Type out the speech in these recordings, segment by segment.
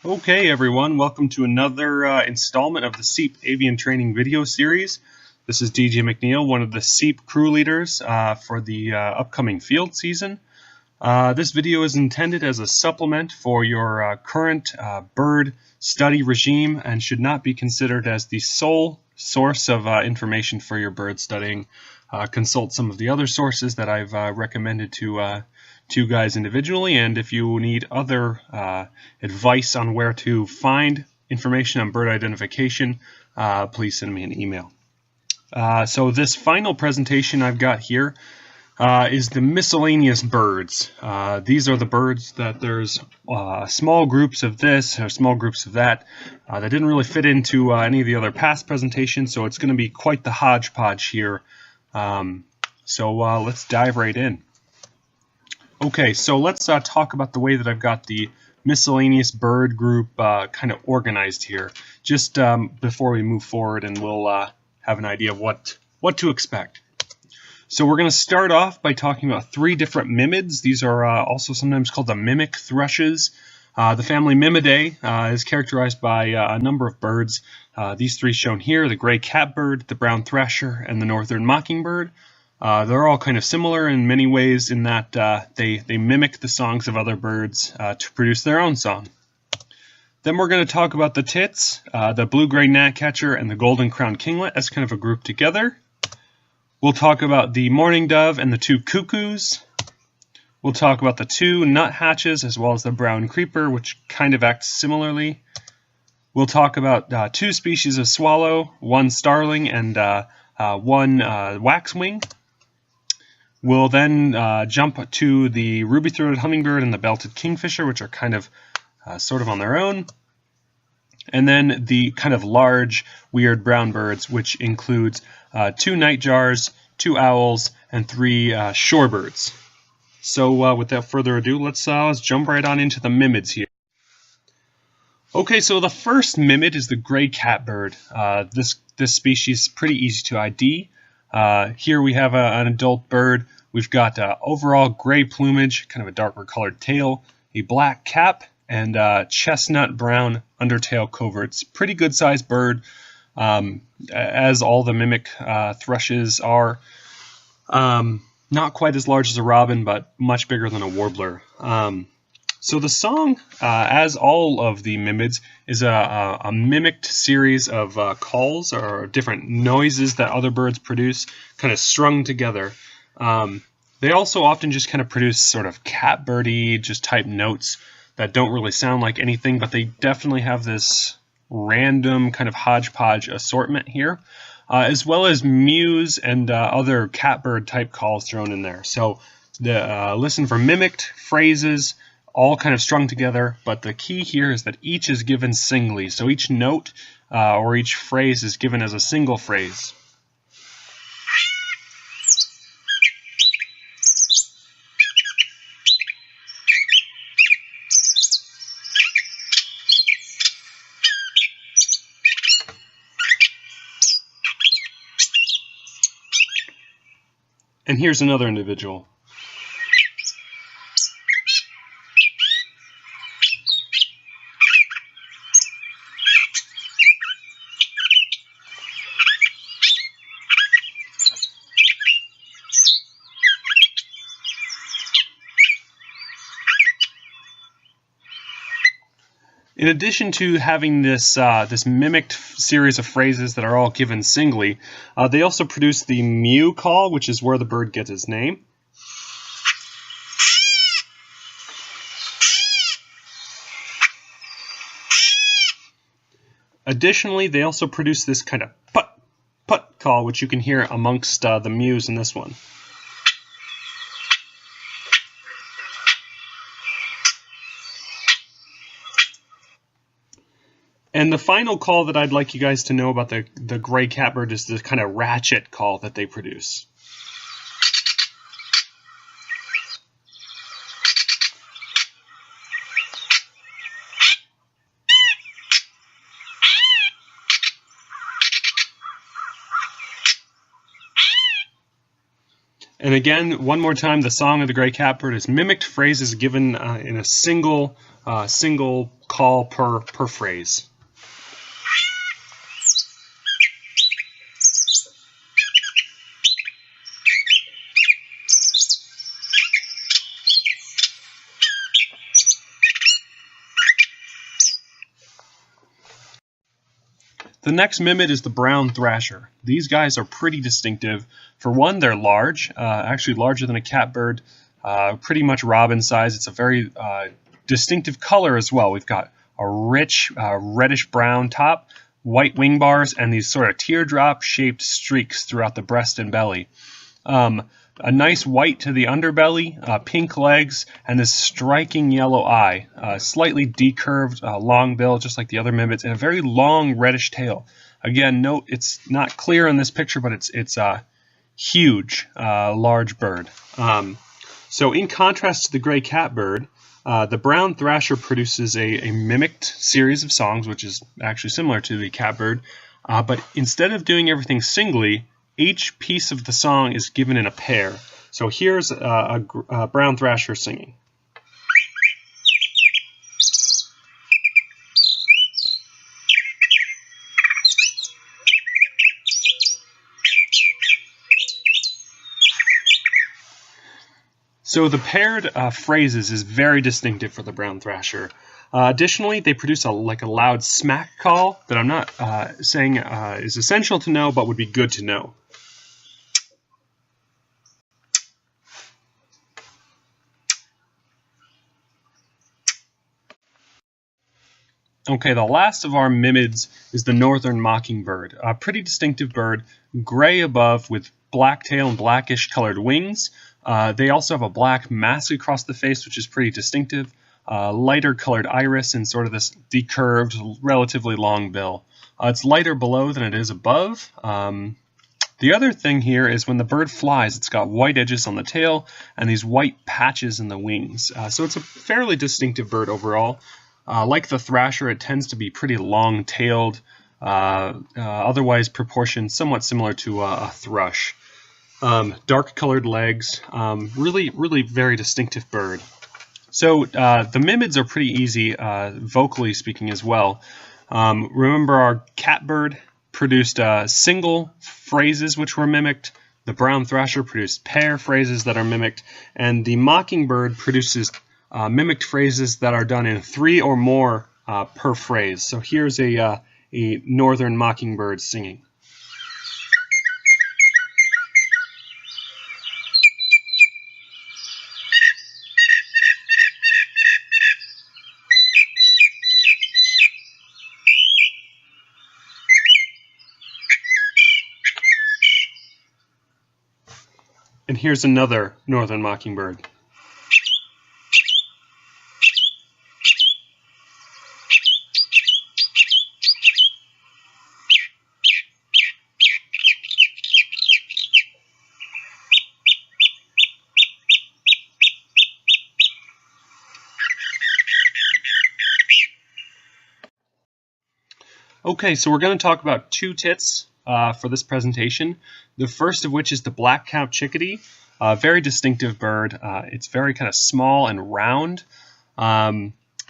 Okay everyone, welcome to another installment of the CEAP Avian Training video series. This is DJ McNeil, one of the CEAP crew leaders for the upcoming field season. This video is intended as a supplement for your current bird study regime and should not be considered as the sole source of information for your bird studying. Consult some of the other sources that I've recommended to you guys individually, and if you need other advice on where to find information on bird identification, please send me an email. So this final presentation I've got here is the miscellaneous birds. These are the birds that there's small groups of this or small groups of that that didn't really fit into any of the other past presentations, so it's going to be quite the hodgepodge here. So let's dive right in. Okay, so let's talk about the way that I've got the miscellaneous bird group kind of organized here, just before we move forward, and we'll have an idea of what to expect. So we're going to start off by talking about three different mimids. These are also sometimes called the mimic thrushes. The family Mimidae is characterized by a number of birds. These three shown here, the gray catbird, the brown thrasher, and the northern mockingbird. They're all kind of similar in many ways in that they mimic the songs of other birds to produce their own song. Then we're going to talk about the tits, the blue-gray gnatcatcher and the golden-crowned kinglet as kind of a group together. We'll talk about the mourning dove and the two cuckoos. We'll talk about the two nuthatches as well as the brown creeper, which kind of acts similarly. We'll talk about two species of swallow, one starling and one waxwing. We'll then jump to the ruby-throated hummingbird and the belted kingfisher, which are kind of sort of on their own. And then the kind of large, weird brown birds, which includes two nightjars, two owls, and three shorebirds. So without further ado, let's jump right on into the mimids here. Okay, so the first mimid is the gray catbird. This species is pretty easy to ID. Here we have an adult bird. We've got overall gray plumage, kind of a darker colored tail, a black cap, and chestnut brown undertail coverts. Pretty good sized bird, as all the mimic thrushes are. Not quite as large as a robin, but much bigger than a warbler. So the song, as all of the mimids, is a mimicked series of calls or different noises that other birds produce, kind of strung together. They also often just kind of produce sort of catbirdy, just type notes that don't really sound like anything, but they definitely have this random kind of hodgepodge assortment here, as well as mews and other catbird type calls thrown in there. So listen for mimicked phrases, all kind of strung together, but the key here is that each is given singly. So each note or each phrase is given as a single phrase. And here's another individual. In addition to having this mimicked series of phrases that are all given singly, they also produce the mew call, which is where the bird gets its name. Additionally, they also produce this kind of put call, which you can hear amongst the mews in this one. And the final call that I'd like you guys to know about the gray catbird is the kind of ratchet call that they produce. And again, one more time, the song of the gray catbird is mimicked phrases given in a single call per phrase. The next mimid is the brown thrasher. These guys are pretty distinctive. For one, they're large, actually larger than a catbird, pretty much robin size. It's a very distinctive color as well. We've got a rich reddish brown top, white wing bars, and these sort of teardrop shaped streaks throughout the breast and belly. A nice white to the underbelly, pink legs, and this striking yellow eye. Slightly decurved, long bill, just like the other mimids, and a very long reddish tail. Again, note it's not clear in this picture, but it's a huge, large bird. So in contrast to the gray catbird, the brown thrasher produces a mimicked series of songs, which is actually similar to the catbird, but instead of doing everything singly, each piece of the song is given in a pair. So here's a brown thrasher singing. So the paired phrases is very distinctive for the brown thrasher. Additionally, they produce a loud smack call that I'm not saying is essential to know, but would be good to know. Okay, the last of our mimids is the northern mockingbird. A pretty distinctive bird, gray above with black tail and blackish colored wings. They also have a black mask across the face, which is pretty distinctive. Lighter colored iris and sort of this decurved, relatively long bill. It's lighter below than it is above. The other thing here is when the bird flies, it's got white edges on the tail and these white patches in the wings. So it's a fairly distinctive bird overall. Like the thrasher, it tends to be pretty long-tailed, otherwise proportioned, somewhat similar to a thrush. Dark-colored legs, really very distinctive bird. So the mimids are pretty easy, vocally speaking as well. Remember our catbird produced single phrases which were mimicked. The brown thrasher produced pair phrases that are mimicked, and the mockingbird produces mimicked phrases that are done in 3 or more per phrase. So here's a northern mockingbird singing. And here's another northern mockingbird. Okay, so we're going to talk about 2 tits for this presentation. The first of which is the black-capped chickadee, a very distinctive bird. It's very kind of small and round.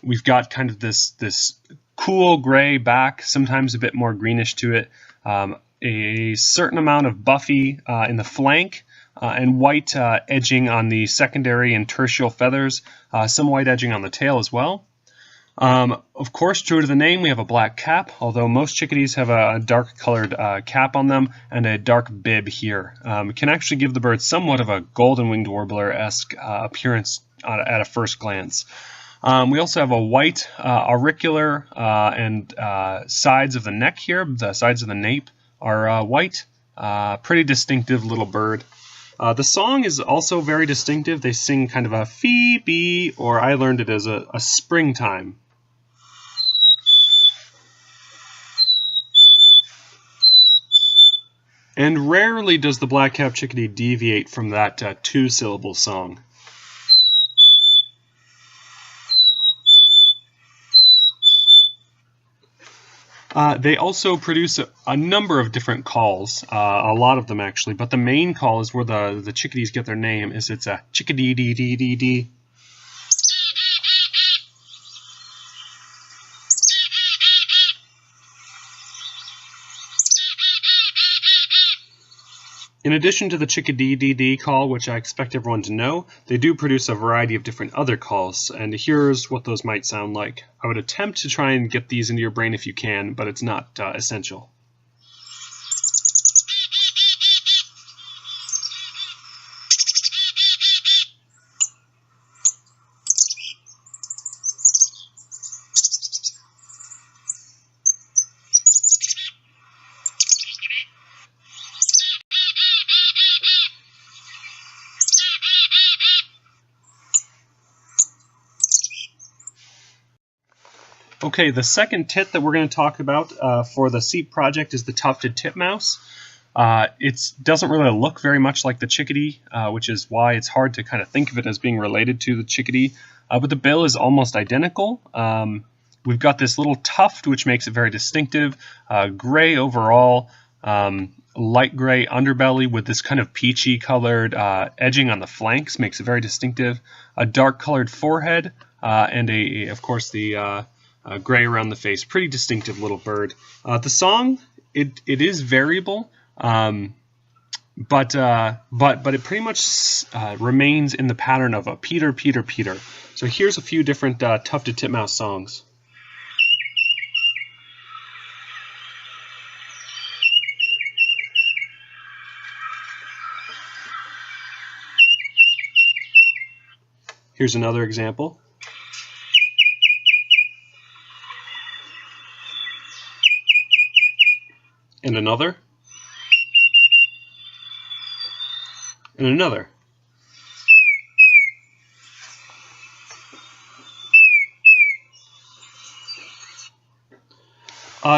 We've got kind of this cool gray back, sometimes a bit more greenish to it, a certain amount of buffy in the flank, and white edging on the secondary and tertial feathers, some white edging on the tail as well. Of course, true to the name, we have a black cap, although most chickadees have a dark colored cap on them and a dark bib here. It can actually give the bird somewhat of a golden-winged warbler-esque appearance at a first glance. We also have a white auricular and sides of the neck here. The sides of the nape are white. Pretty distinctive little bird. The song is also very distinctive. They sing kind of a fee-bee, or I learned it as a springtime. And rarely does the black-capped chickadee deviate from that 2-syllable song. They also produce a number of different calls, a lot of them actually, but the main call is where the chickadees get their name, is it's a chickadee-dee-dee-dee-dee. In addition to the Chickadee DD call, which I expect everyone to know, they do produce a variety of different other calls, and here's what those might sound like. I would attempt to try and get these into your brain if you can, but it's not essential. Okay, the second tit that we're going to talk about for the CEAP project is the Tufted Titmouse. It doesn't really look very much like the Chickadee, which is why it's hard to kind of think of it as being related to the Chickadee. But the bill is almost identical. We've got this little tuft, which makes it very distinctive. Gray overall, light gray underbelly with this kind of peachy colored edging on the flanks makes it very distinctive. A dark colored forehead, and of course the gray around the face. Pretty distinctive little bird. The song, it is variable, but it pretty much remains in the pattern of a Peter, Peter, Peter. So here's a few different Tufted Titmouse songs. Here's another example. And another. And another.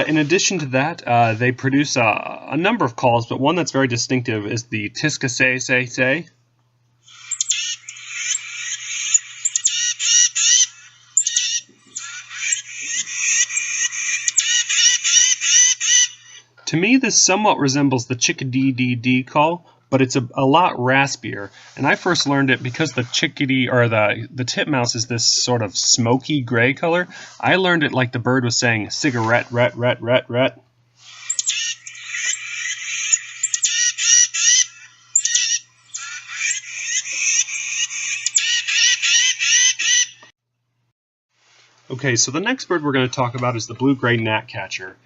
In addition to that, they produce a number of calls, but one that's very distinctive is the Tiska say, say, say. To me, this somewhat resembles the Chickadee DD call, but it's a lot raspier. And I first learned it because the Chickadee, or the titmouse, is this sort of smoky gray color. I learned it like the bird was saying cigarette, ret, ret, ret, ret. Okay, so the next bird we're going to talk about is the blue-gray gnatcatcher.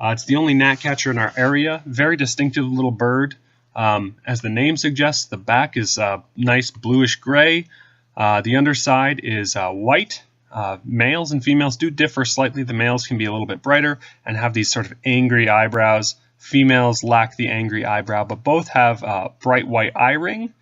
It's the only gnatcatcher in our area. Very distinctive little bird. As the name suggests, the back is nice bluish-gray. The underside is white. Males and females do differ slightly. The males can be a little bit brighter and have these sort of angry eyebrows. Females lack the angry eyebrow, but both have bright white eye ring.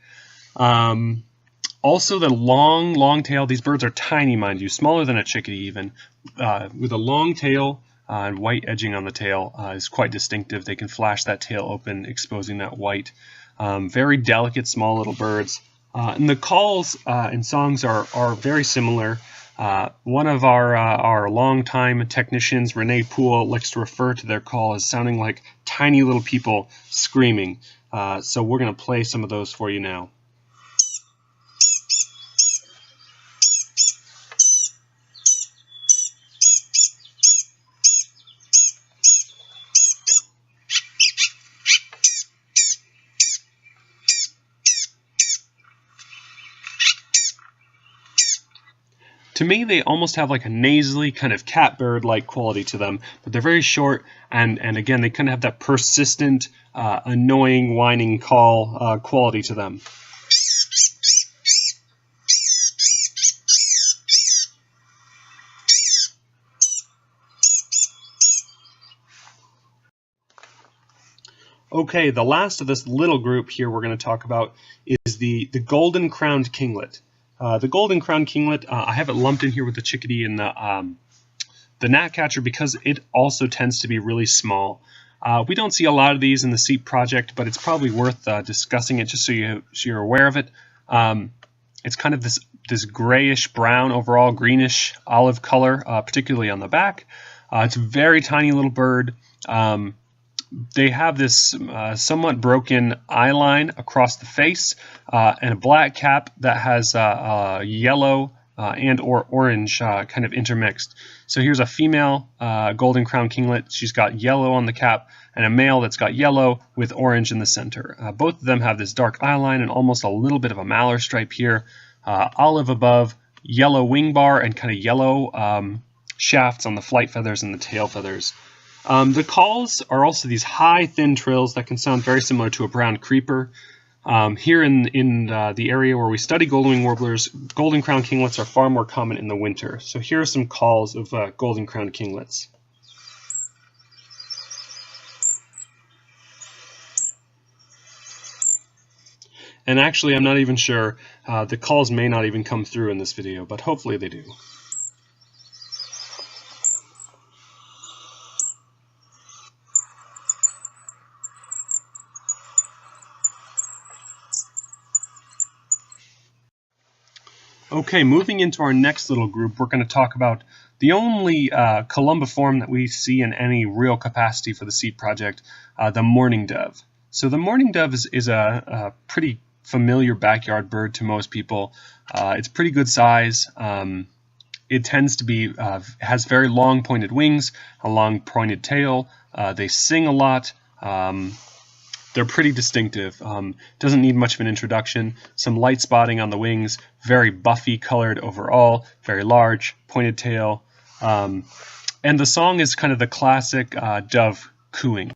Also, the long tail. These birds are tiny, mind you, smaller than a chickadee even, with a long tail and white edging on the tail is quite distinctive. They can flash that tail open, exposing that white. Very delicate, small little birds. And the calls and songs are very similar. One of our longtime technicians, Renee Poole, likes to refer to their call as sounding like tiny little people screaming. So we're going to play some of those for you now. To me, they almost have like a nasally kind of catbird-like quality to them, but they're very short, and again, they kind of have that persistent, annoying, whining call quality to them. Okay, the last of this little group here we're going to talk about is the golden-crowned kinglet. The golden-crowned kinglet, I have it lumped in here with the chickadee and the gnatcatcher because it also tends to be really small. We don't see a lot of these in the CEAP project, but it's probably worth discussing it just so you're aware of it. It's kind of this grayish-brown, overall greenish olive color, particularly on the back. It's a very tiny little bird. They have this somewhat broken eye line across the face and a black cap that has a yellow and or orange kind of intermixed. So here's a female golden crown kinglet. She's got yellow on the cap, and a male that's got yellow with orange in the center. Both of them have this dark eyeline and almost a little bit of a mallard stripe here. Olive above, yellow wing bar, and kind of yellow shafts on the flight feathers and the tail feathers. The calls are also these high, thin trills that can sound very similar to a brown creeper. Here in the area where we study golden-winged warblers, golden crown kinglets are far more common in the winter. So here are some calls of golden crown kinglets. And actually, I'm not even sure, the calls may not even come through in this video, but hopefully they do. Okay, moving into our next little group, we're going to talk about the only columbiform that we see in any real capacity for the CEAP project, the mourning dove. So the mourning dove is a pretty familiar backyard bird to most people. It's pretty good size. It tends to be, has very long pointed wings, a long pointed tail. They sing a lot. They're pretty distinctive. Doesn't need much of an introduction. Some light spotting on the wings, very buffy colored overall, very large, pointed tail. And the song is kind of the classic dove cooing.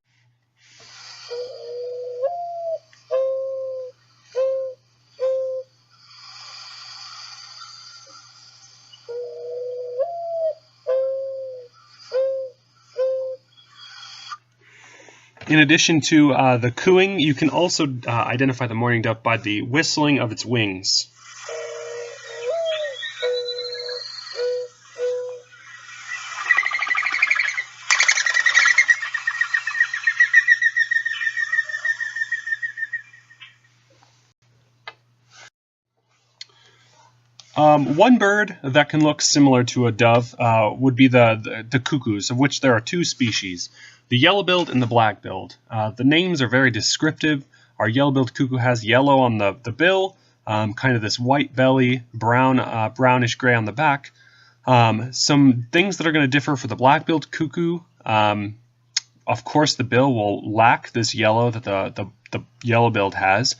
In addition to the cooing, you can also identify the mourning dove by the whistling of its wings. One bird that can look similar to a dove would be the cuckoos, of which there are two species, the yellow-billed and the black-billed. The names are very descriptive. Our yellow-billed cuckoo has yellow on the bill, kind of this white belly, brownish gray on the back. Some things that are going to differ for the black-billed cuckoo. Of course, the bill will lack this yellow that the yellow-billed has.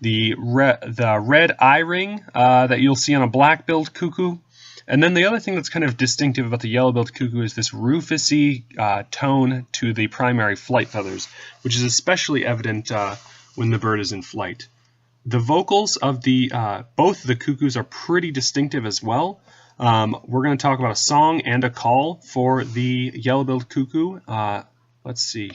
The red eye ring that you'll see on a black-billed cuckoo. And then the other thing that's kind of distinctive about the yellow-billed cuckoo is this rufous-y tone to the primary flight feathers, which is especially evident when the bird is in flight. The vocals of both the cuckoos are pretty distinctive as well. We're going to talk about a song and a call for the yellow-billed cuckoo. Let's see.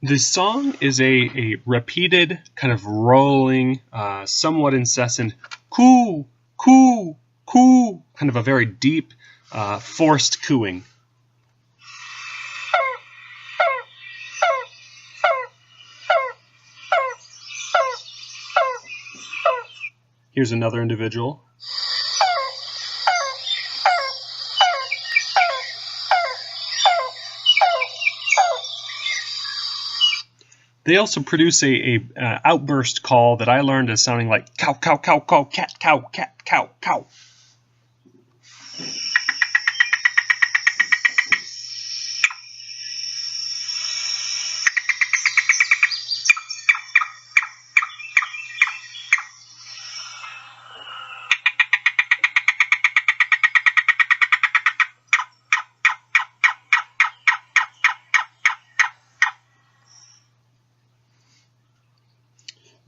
The song is a repeated, kind of rolling, somewhat incessant coo, coo, coo, kind of a very deep, forced cooing. Here's another individual. They also produce a outburst call that I learned as sounding like cow, cow, cow, cow, cat, cow, cow.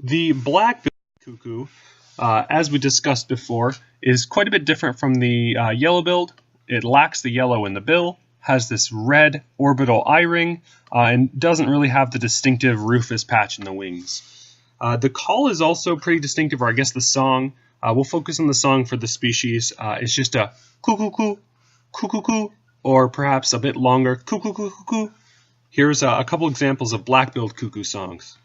The black-billed cuckoo, as we discussed before, is quite a bit different from the yellow-billed. It lacks the yellow in the bill, has this red orbital eye ring, and doesn't really have the distinctive rufous patch in the wings. The call is also pretty distinctive, or I guess the song. We'll focus on the song for the species. It's just a coo-coo-coo, coo-coo-coo, or perhaps a bit longer, coo-coo-coo-coo. Here's a couple examples of black-billed cuckoo songs.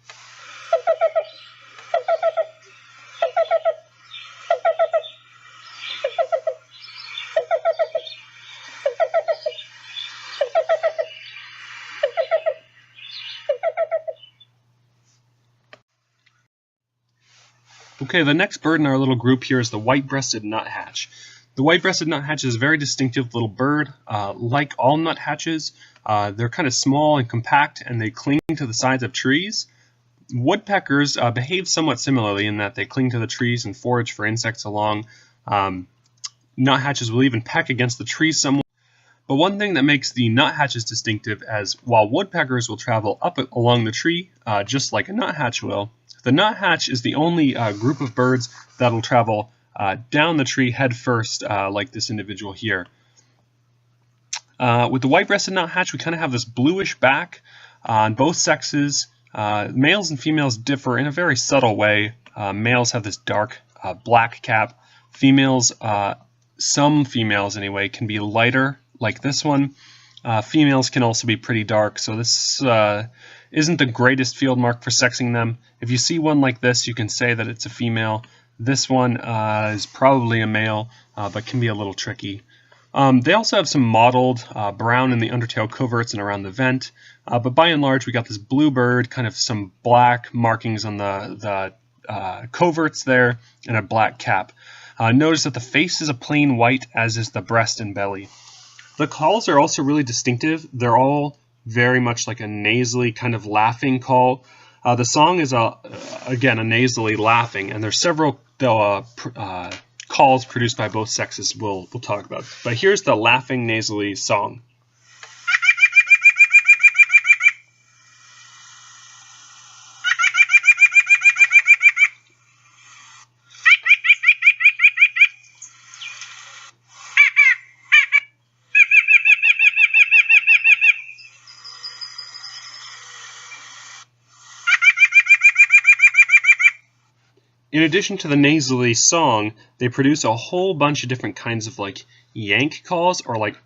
Okay, the next bird in our little group here is the white-breasted nuthatch. The white-breasted nuthatch is a very distinctive little bird. Like all nuthatches, they're kind of small and compact, and they cling to the sides of trees. Woodpeckers behave somewhat similarly in that they cling to the trees and forage for insects along. Nuthatches will even peck against the trees somewhat. But one thing that makes the nuthatches distinctive is while woodpeckers will travel up along the tree, just like a nuthatch will, the nuthatch is the only group of birds that will travel down the tree head first, like this individual here. With the white-breasted nuthatch, we kind of have this bluish back on both sexes. Males and females differ in a very subtle way. Males have this dark black cap. Females, some females anyway, can be lighter, like this one. Females can also be pretty dark, so this isn't the greatest field mark for sexing them. If you see one like this, you can say that it's a female. This one is probably a male, but can be a little tricky. They also have some mottled brown in the undertail coverts and around the vent, but by and large we got this blue bird, kind of some black markings on the coverts there, and a black cap. Notice that the face is a plain white, as is the breast and belly. The calls are also really distinctive. They're all very much like a nasally kind of laughing call. The song is, again, a nasally laughing, and there's several calls produced by both sexes we'll talk about. But here's the laughing nasally song. In addition to the nasally song, they produce a whole bunch of different kinds of like yank calls, or like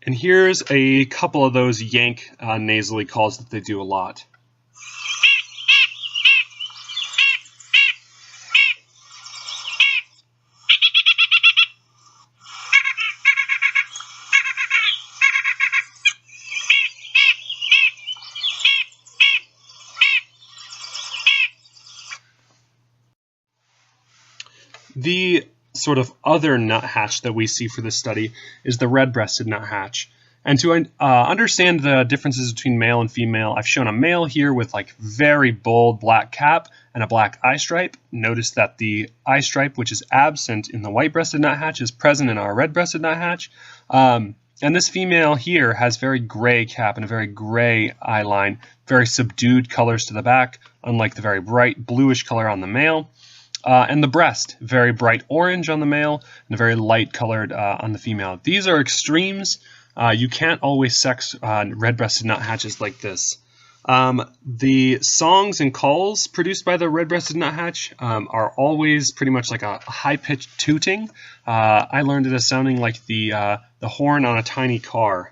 And here's a couple of those yank nasally calls that they do a lot. The sort of other nuthatch that we see for this study is the red-breasted nuthatch. And to understand the differences between male and female, I've shown a male here with like very bold black cap and a black eye stripe. Notice that the eye stripe, which is absent in the white-breasted nuthatch, is present in our red-breasted nuthatch. And this female here has very gray cap and a very gray eye line, very subdued colors to the back, unlike the very bright bluish color on the male. And the breast, very bright orange on the male and very light colored on the female. These are extremes. You can't always sex red-breasted nuthatches like this. The songs and calls produced by the red-breasted nuthatch are always pretty much like a high-pitched tooting. I learned it as sounding like the horn on a tiny car.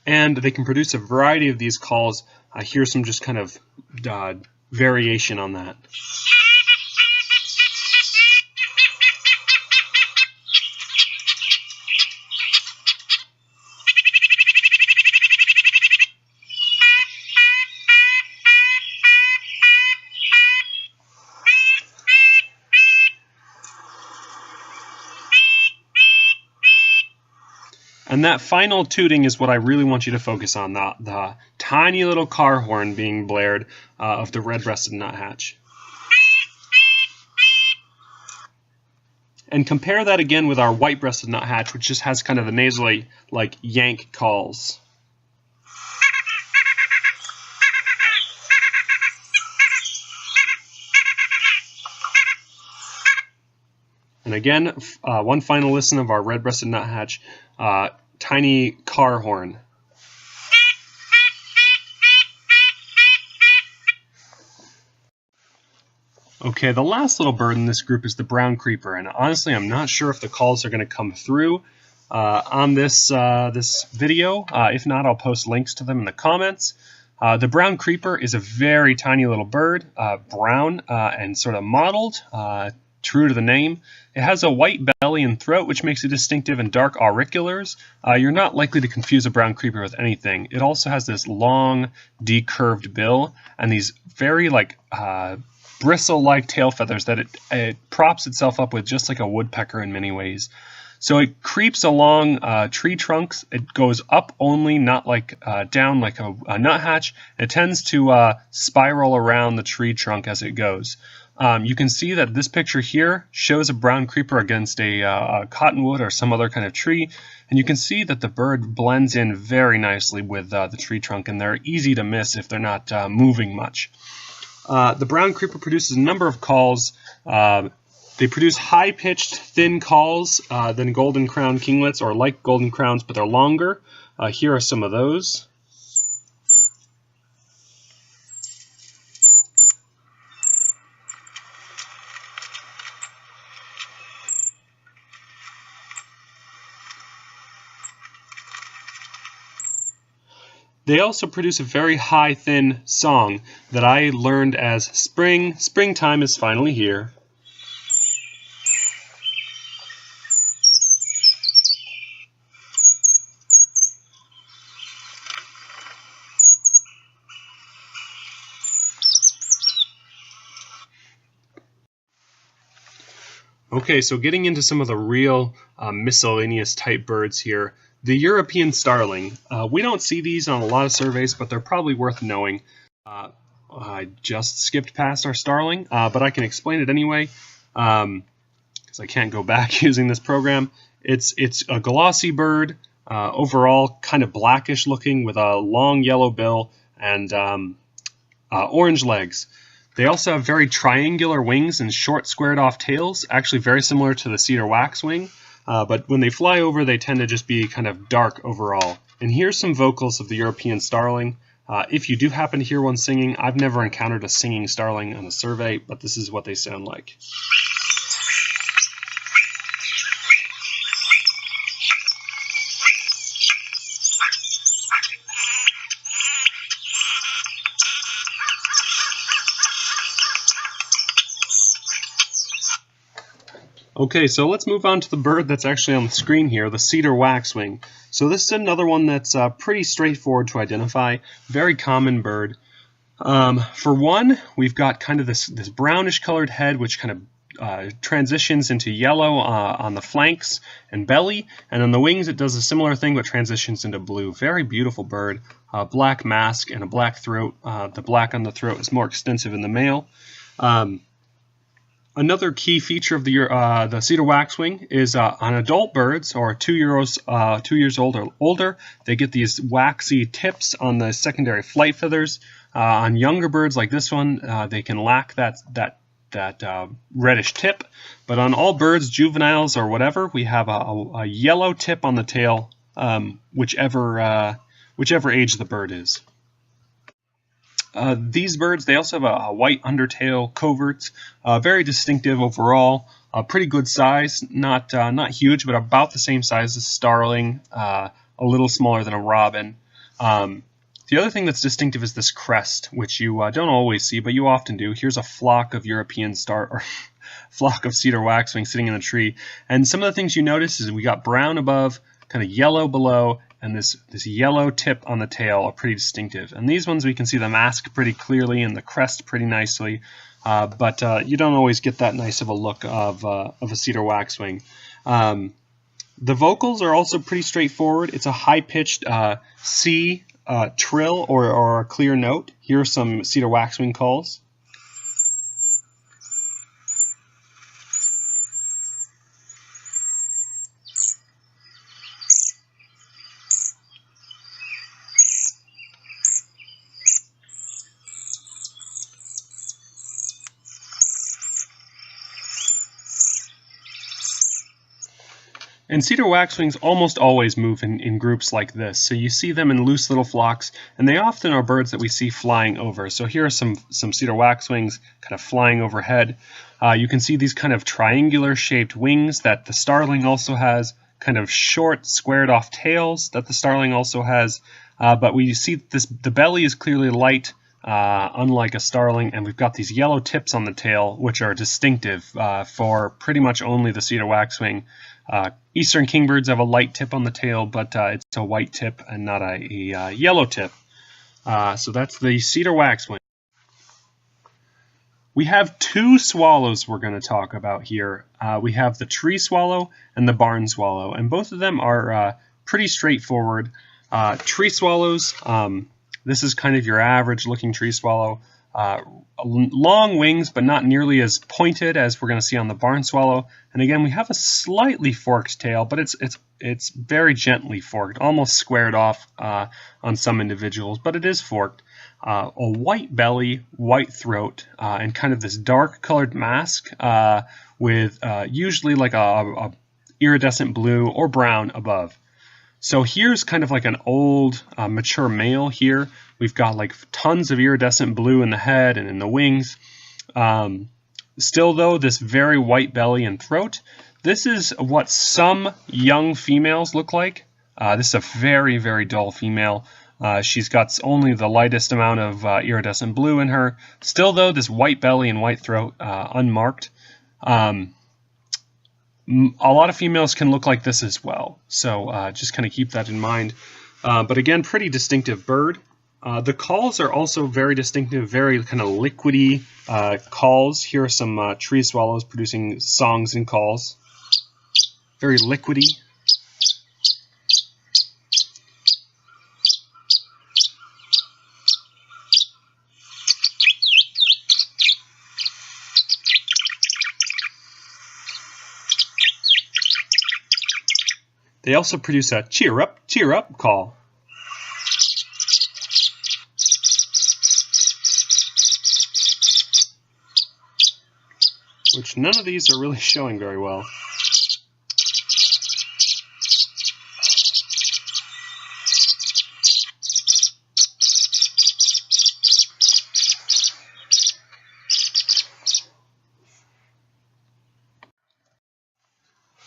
And they can produce a variety of these calls. Here's some just kind of variation on that. And that final tooting is what I really want you to focus on, the tiny little car horn being blared of the red-breasted nuthatch. And compare that again with our white-breasted nuthatch, which just has kind of the nasally, like, yank calls. And again, one final listen of our red-breasted nuthatch. Tiny car horn. Okay, the last little bird in this group is the brown creeper, and honestly, I'm not sure if the calls are going to come through on this this video. If not, I'll post links to them in the comments. The brown creeper is a very tiny little bird, brown and sort of mottled, true to the name. It has a white belly and throat, which makes it distinctive, and dark auriculars. You're not likely to confuse a brown creeper with anything. It also has this long, decurved bill and these very bristle-like tail feathers that it props itself up with, just like a woodpecker in many ways. So it creeps along tree trunks. It goes up only, not down like a nuthatch. It tends to spiral around the tree trunk as it goes. You can see that this picture here shows a brown creeper against a cottonwood or some other kind of tree, and you can see that the bird blends in very nicely with the tree trunk, and they're easy to miss if they're not moving much. The brown creeper produces a number of calls. They produce high-pitched, thin calls than golden crown kinglets, or like golden crowns, but they're longer. Here are some of those. They also produce a very high, thin song that I learned as springtime is finally here. Okay, so getting into some of the real miscellaneous type birds here. The European starling. We don't see these on a lot of surveys, but they're probably worth knowing. I just skipped past our starling, but I can explain it anyway, because I can't go back using this program. It's a glossy bird, overall kind of blackish looking, with a long yellow bill and orange legs. They also have very triangular wings and short squared off tails, actually very similar to the Cedar Waxwing, but when they fly over they tend to just be kind of dark overall. And here's some vocals of the European starling. If you do happen to hear one singing, I've never encountered a singing starling on a survey, but this is what they sound like. Okay, so let's move on to the bird that's actually on the screen here, the Cedar Waxwing. So this is another one that's pretty straightforward to identify, very common bird. For one, we've got kind of this brownish colored head, which kind of transitions into yellow on the flanks and belly, and on the wings it does a similar thing but transitions into blue. Very beautiful bird, black mask and a black throat. The black on the throat is more extensive in the male. Another key feature of the Cedar Waxwing is on adult birds, or 2 years old or older, they get these waxy tips on the secondary flight feathers. On younger birds like this one, they can lack that reddish tip. But on all birds, juveniles or whatever, we have a yellow tip on the tail, whichever age the bird is. These birds, they also have a white undertail covert, very distinctive overall, pretty good size, not huge, but about the same size as starling, a little smaller than a robin. The other thing that's distinctive is this crest, which you don't always see, but you often do. Here's a flock of flock of Cedar Waxwing sitting in a tree, and some of the things you notice is we got brown above, kind of yellow below, and this yellow tip on the tail are pretty distinctive. And these ones we can see the mask pretty clearly and the crest pretty nicely, but you don't always get that nice of a look of a Cedar Waxwing. The vocals are also pretty straightforward. It's a high-pitched C trill or a clear note. Here are some Cedar Waxwing calls. And Cedar Waxwings almost always move in groups like this, so you see them in loose little flocks, and they often are birds that we see flying over. So here are some Cedar Waxwings kind of flying overhead. You can see these kind of triangular shaped wings that the starling also has, kind of short squared off tails that the starling also has, but we see the belly is clearly light, unlike a starling, and we've got these yellow tips on the tail, which are distinctive for pretty much only the Cedar Waxwing. Eastern kingbirds have a light tip on the tail, but it's a white tip and not a yellow tip. So that's the Cedar Waxwing. We have two swallows we're going to talk about here. We have the tree swallow and the barn swallow, and both of them are pretty straightforward. Tree swallows, this is kind of your average looking tree swallow. Long wings, but not nearly as pointed as we're going to see on the barn swallow. And again, we have a slightly forked tail, but it's very gently forked, almost squared off on some individuals, but it is forked. A white belly, white throat, and kind of this dark colored mask with usually like a iridescent blue or brown above. So here's kind of like an old mature male here. We've got like tons of iridescent blue in the head and in the wings. Still though, this very white belly and throat. This is what some young females look like. This is a very, very dull female. She's got only the lightest amount of iridescent blue in her. Still though, this white belly and white throat, unmarked. A lot of females can look like this as well, so just kind of keep that in mind. But again, pretty distinctive bird. The calls are also very distinctive, very kind of liquidy calls. Here are some tree swallows producing songs and calls. Very liquidy. They also produce a cheer up call. Which none of these are really showing very well.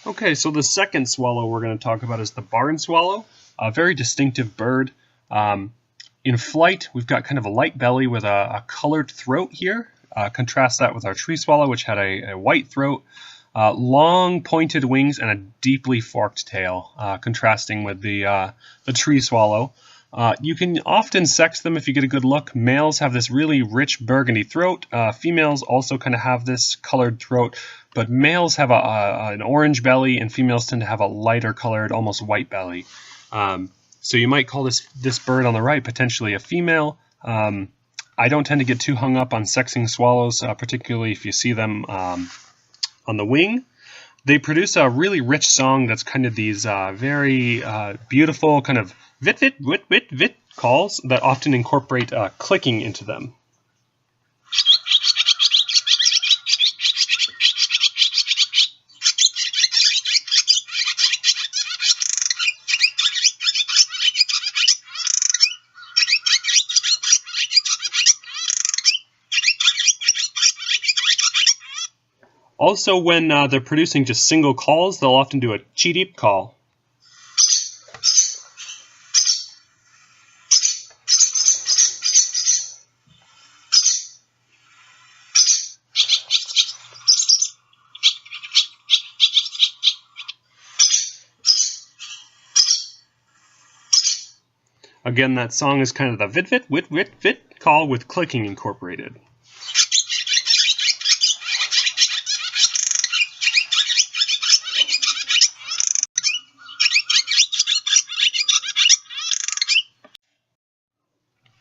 Okay, so the second swallow we're going to talk about is the barn swallow, a very distinctive bird. In flight, we've got kind of a light belly with a colored throat here. Contrast that with our tree swallow, which had a white throat, long pointed wings, and a deeply forked tail, contrasting with the tree swallow. You can often sex them if you get a good look. Males have this really rich burgundy throat. Females also kind of have this colored throat, but males have an orange belly, and females tend to have a lighter colored, almost white belly. So you might call this bird on the right potentially a female. I don't tend to get too hung up on sexing swallows, particularly if you see them on the wing. They produce a really rich song that's kind of these very beautiful kind of vit, vit, wit, wit, vit calls that often incorporate clicking into them. Also, when they're producing just single calls, they'll often do a cheep call. Again, that song is kind of the vit, vit, wit, wit, vit call with clicking incorporated.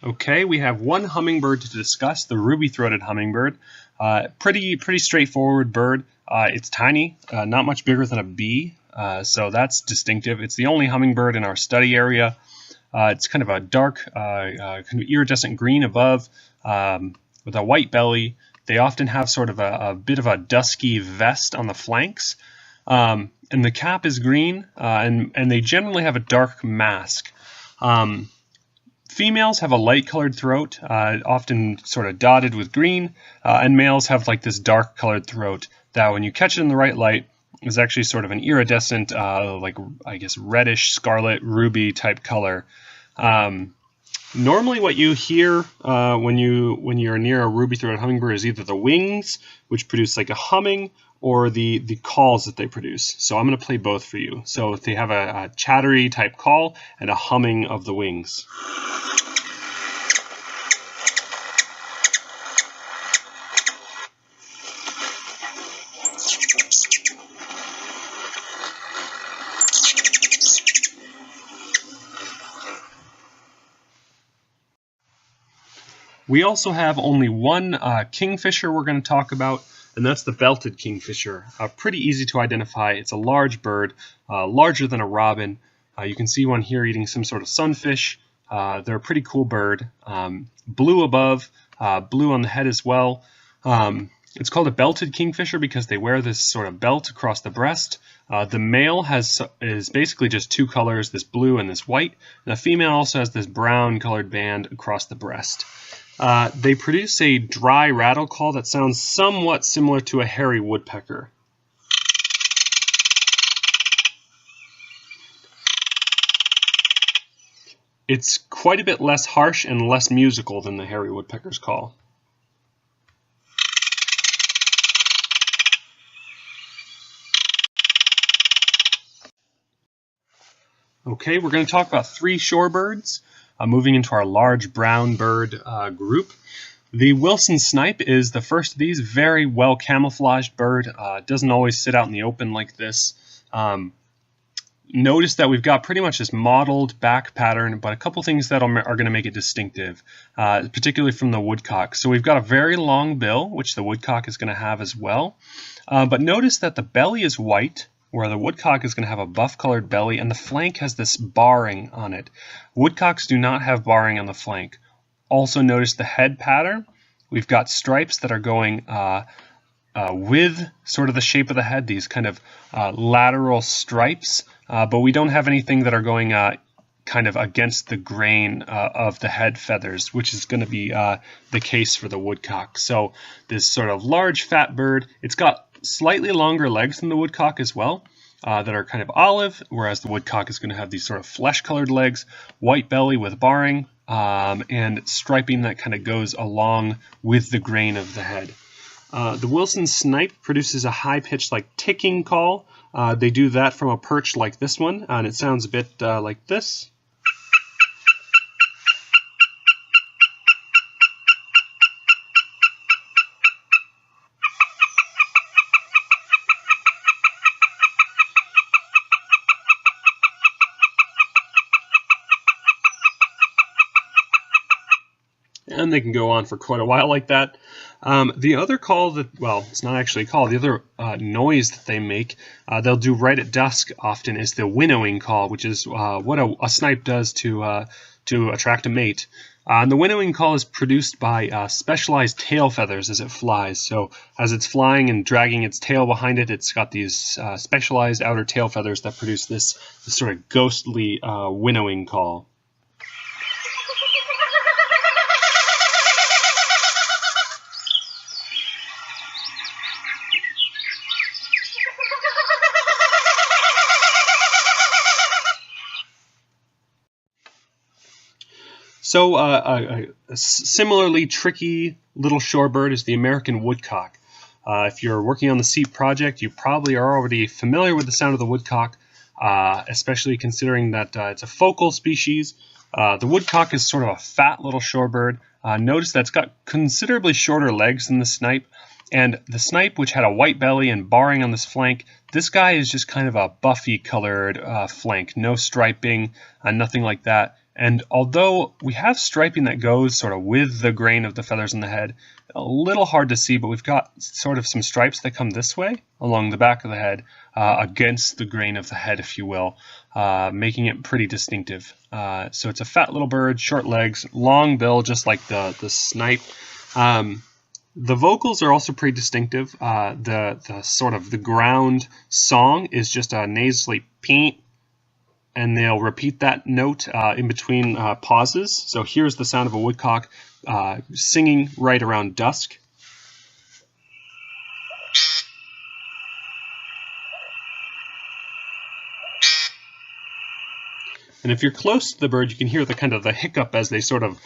Okay, we have one hummingbird to discuss, the ruby-throated hummingbird. Pretty straightforward bird. It's tiny, not much bigger than a bee, so that's distinctive. It's the only hummingbird in our study area. It's kind of a dark, kind of iridescent green above, with a white belly. They often have sort of a bit of a dusky vest on the flanks, and the cap is green, and they generally have a dark mask. Females have a light-colored throat, often sort of dotted with green, and males have like this dark-colored throat that when you catch it in the right light is actually sort of an iridescent, like I guess reddish, scarlet, ruby type color. Normally what you hear when you're near a ruby-throated hummingbird is either the wings, which produce like a humming, or the calls that they produce. So I'm going to play both for you. So they have a chattery type call and a humming of the wings. We also have only one kingfisher we're going to talk about, and that's the belted kingfisher. Pretty easy to identify. It's a large bird, larger than a robin. You can see one here eating some sort of sunfish. They're a pretty cool bird. Blue above, blue on the head as well. It's called a belted kingfisher because they wear this sort of belt across the breast. The male is basically just two colors, this blue and this white. And the female also has this brown colored band across the breast. They produce a dry rattle call that sounds somewhat similar to a hairy woodpecker. It's quite a bit less harsh and less musical than the hairy woodpecker's call. Okay, we're going to talk about three shorebirds, moving into our large brown bird group. The Wilson snipe is the first of these, very well camouflaged bird. Doesn't always sit out in the open like this. Notice that we've got pretty much this mottled back pattern, but a couple things that are going to make it distinctive, particularly from the woodcock. So we've got a very long bill, which the woodcock is going to have as well. But notice that the belly is white, where the woodcock is going to have a buff-colored belly, and the flank has this barring on it. Woodcocks do not have barring on the flank. Also notice the head pattern. We've got stripes that are going with sort of the shape of the head, these kind of lateral stripes, but we don't have anything that are going kind of against the grain of the head feathers, which is going to be the case for the woodcock. So this sort of large fat bird, it's got slightly longer legs than the woodcock as well, that are kind of olive, whereas the woodcock is going to have these sort of flesh-colored legs, white belly with barring, and striping that kind of goes along with the grain of the head. The Wilson snipe produces a high-pitched, like ticking call. They do that from a perch like this one, and it sounds a bit like this. And they can go on for quite a while like that. The other call that, well, it's not actually a call, the other noise that they make, they'll do right at dusk often, is the winnowing call, which is what a snipe does to attract a mate. And the winnowing call is produced by specialized tail feathers as it flies. So as it's flying and dragging its tail behind it, it's got these specialized outer tail feathers that produce this sort of ghostly winnowing call. So a similarly tricky little shorebird is the American woodcock. If you're working on the CEAP project, you probably are already familiar with the sound of the woodcock, especially considering that it's a focal species. The woodcock is sort of a fat little shorebird. Notice that it's got considerably shorter legs than the snipe. And the snipe, which had a white belly and barring on this flank, this guy is just kind of a buffy colored flank. No striping, nothing like that. And although we have striping that goes sort of with the grain of the feathers in the head, a little hard to see, but we've got sort of some stripes that come this way along the back of the head against the grain of the head, if you will, making it pretty distinctive. So it's a fat little bird, short legs, long bill, just like the snipe. The vocals are also pretty distinctive. The sort of the ground song is just a nasally peent, and they'll repeat that note in between pauses. So here's the sound of a woodcock singing right around dusk. And if you're close to the bird, you can hear the kind of the hiccup as they sort of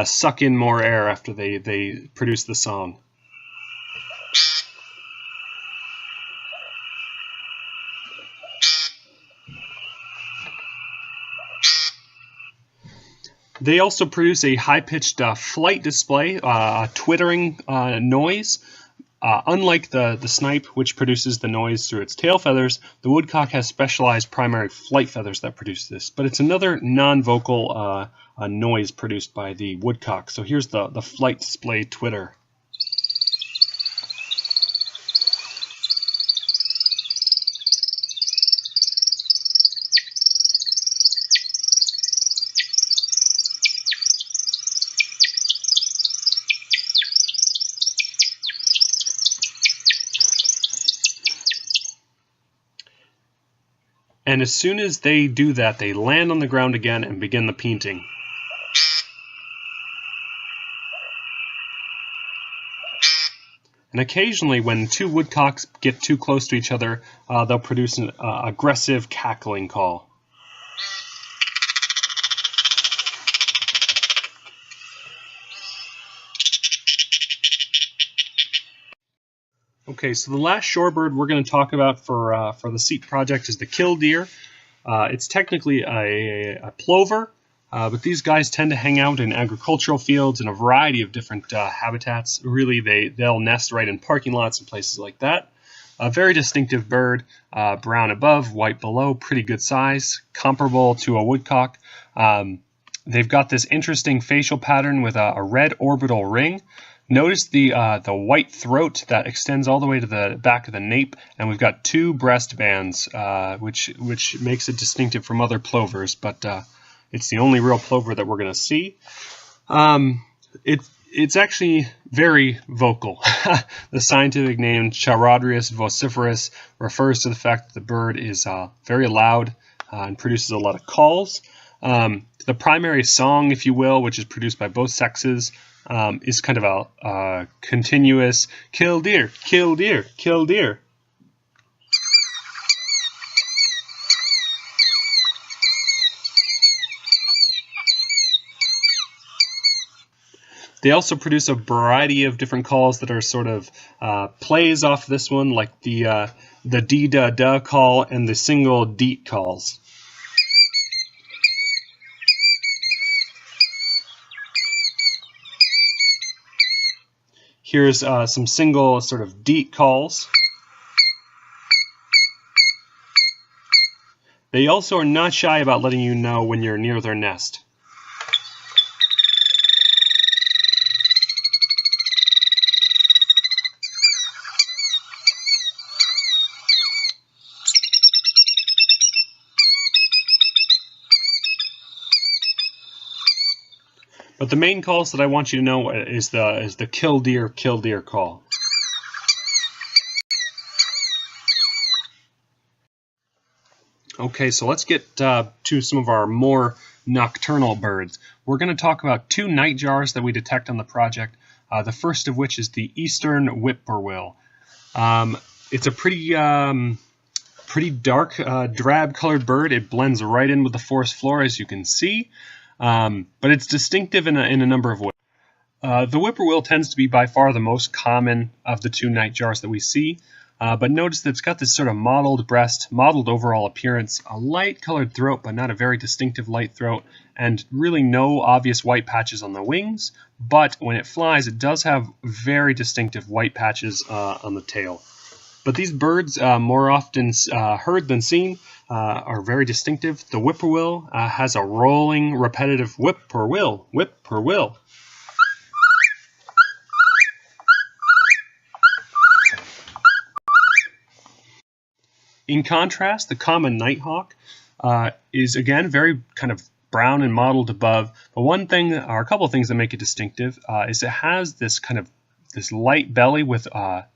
suck in more air after they produce the song. They also produce a high-pitched flight display, a twittering noise. Unlike the snipe, which produces the noise through its tail feathers, the woodcock has specialized primary flight feathers that produce this. But it's another non-vocal noise produced by the woodcock. So here's the flight display twitter. And as soon as they do that, they land on the ground again and begin the painting. And occasionally, when two woodcocks get too close to each other, they'll produce an aggressive cackling call. Okay, so the last shorebird we're going to talk about for the CEAP project is the Killdeer. It's technically a plover, but these guys tend to hang out in agricultural fields in a variety of different habitats. Really, they'll nest right in parking lots and places like that. A very distinctive bird, brown above, white below, pretty good size, comparable to a woodcock. They've got this interesting facial pattern with a red orbital ring. Notice the white throat that extends all the way to the back of the nape, and we've got two breast bands, which makes it distinctive from other plovers, but it's the only real plover that we're going to see. It's actually very vocal. The scientific name Charadrius vociferus refers to the fact that the bird is very loud and produces a lot of calls. The primary song, if you will, which is produced by both sexes, is kind of a continuous Killdeer, Killdeer, Killdeer. They also produce a variety of different calls that are sort of plays off this one, like the dee-da-da call and the single deet calls. Here's some single sort of deet calls. They also are not shy about letting you know when you're near their nest. But the main calls that I want you to know is the Killdeer, Killdeer call. Okay, so let's get to some of our more nocturnal birds. We're going to talk about two nightjars that we detect on the project. The first of which is the eastern whippoorwill. It's a pretty dark, drab-colored bird. It blends right in with the forest floor, as you can see. But it's distinctive in a number of ways. The whippoorwill tends to be by far the most common of the two nightjars that we see, but notice that it's got this sort of mottled breast, mottled overall appearance, a light-colored throat, but not a very distinctive light throat, and really no obvious white patches on the wings, but when it flies, it does have very distinctive white patches on the tail. But these birds, more often heard than seen, are very distinctive. The whippoorwill has a rolling, repetitive whippoorwill, whippoorwill. In contrast, the common nighthawk is again very kind of brown and mottled above. But one thing, or a couple of things that make it distinctive, is it has this kind of light belly with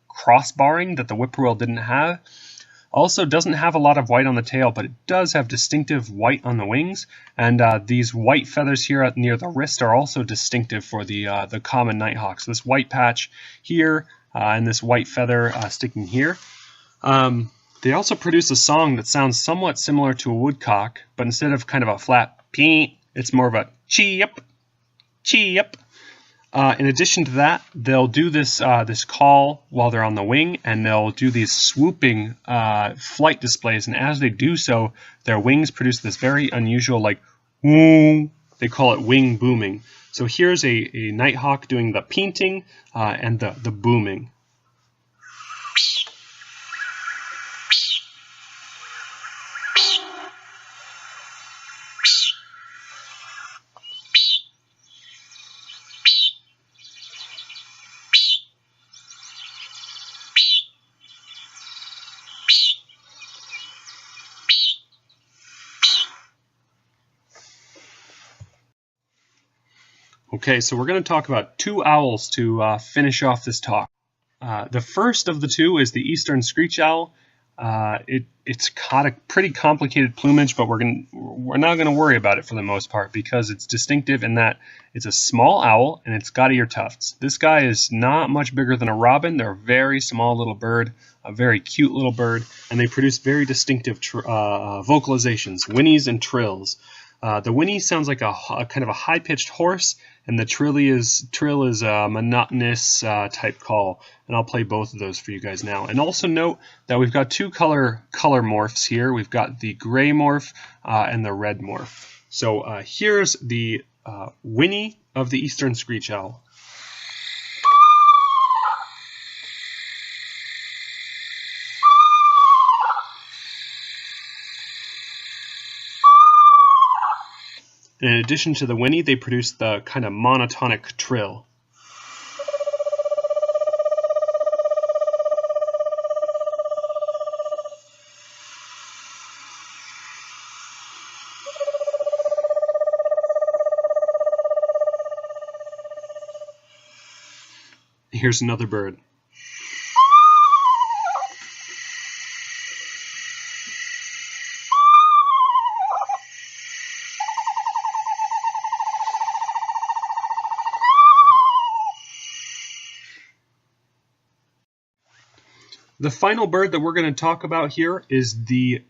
crossbarring that the whippoorwill didn't have. Also doesn't have a lot of white on the tail, but it does have distinctive white on the wings, and these white feathers here near the wrist are also distinctive for the common nighthawk. So this white patch here and this white feather sticking here. They also produce a song that sounds somewhat similar to a woodcock, but instead of kind of a flat peep, it's more of a cheep, cheep. In addition to that, they'll do this call while they're on the wing, and they'll do these swooping flight displays. And as they do so, their wings produce this very unusual, like, woo. They call it wing booming. So here's a nighthawk doing the painting and the booming. Okay, so we're going to talk about two owls to finish off this talk. The first of the two is the eastern screech owl. It's got a pretty complicated plumage, but we're not going to worry about it for the most part because it's distinctive in that it's a small owl and it's got ear tufts. This guy is not much bigger than a robin. They're a very small little bird, a very cute little bird, and they produce very distinctive vocalizations, whinnies and trills. The whinny sounds like a kind of a high-pitched hoarse, and the trill is a monotonous type call. And I'll play both of those for you guys now. And also note that we've got two color morphs here. We've got the gray morph and the red morph. So here's the whinny of the eastern screech owl. In addition to the whinny, they produce the kind of monotonic trill. Here's another bird. The final bird that we're going to talk about here is the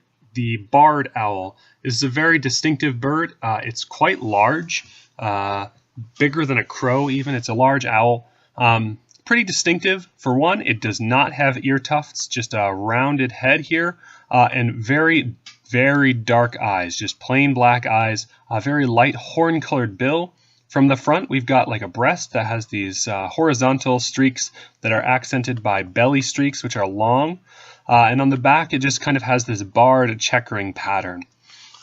barred owl. This is a very distinctive bird. It's quite large, bigger than a crow even. It's a large owl. Pretty distinctive. For one, it does not have ear tufts, just a rounded head here, and very, very dark eyes, just plain black eyes, a very light horn-colored bill. From the front, we've got like a breast that has these horizontal streaks that are accented by belly streaks, which are long. And on the back, it just kind of has this barred checkering pattern.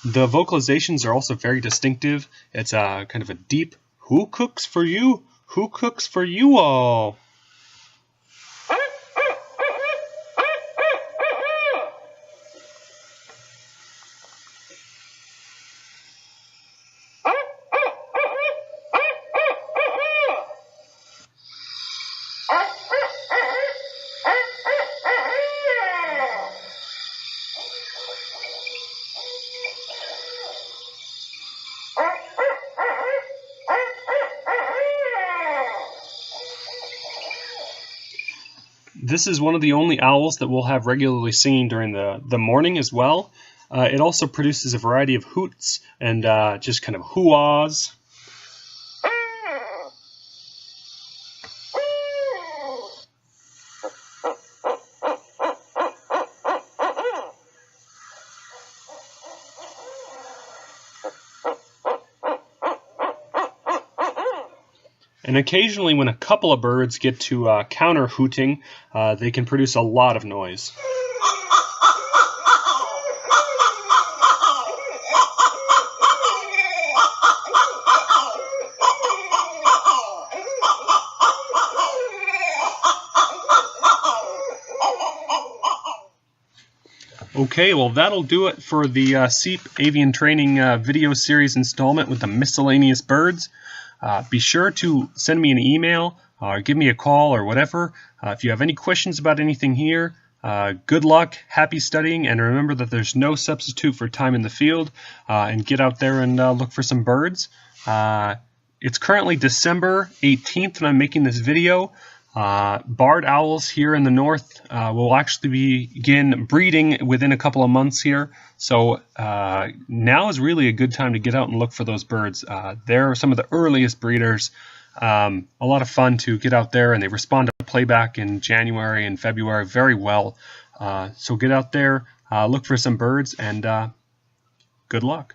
The vocalizations are also very distinctive. It's kind of a deep, "Who cooks for you? Who cooks for you all?" This is one of the only owls that we'll have regularly singing during the morning as well. It also produces a variety of hoots and just kind of hoo-ahs. And occasionally when a couple of birds get to counter hooting, they can produce a lot of noise. Okay, well that'll do it for the CEAP Avian Training video series installment with the miscellaneous birds. Be sure to send me an email or give me a call or whatever. If you have any questions about anything here, good luck, happy studying, and remember that there's no substitute for time in the field, and get out there and look for some birds. It's currently December 18th when I'm making this video. Barred owls here in the north will actually begin breeding within a couple of months here. So now is really a good time to get out and look for those birds. They're some of the earliest breeders. A lot of fun to get out there, and they respond to playback in January and February very well. So get out there, look for some birds, and good luck.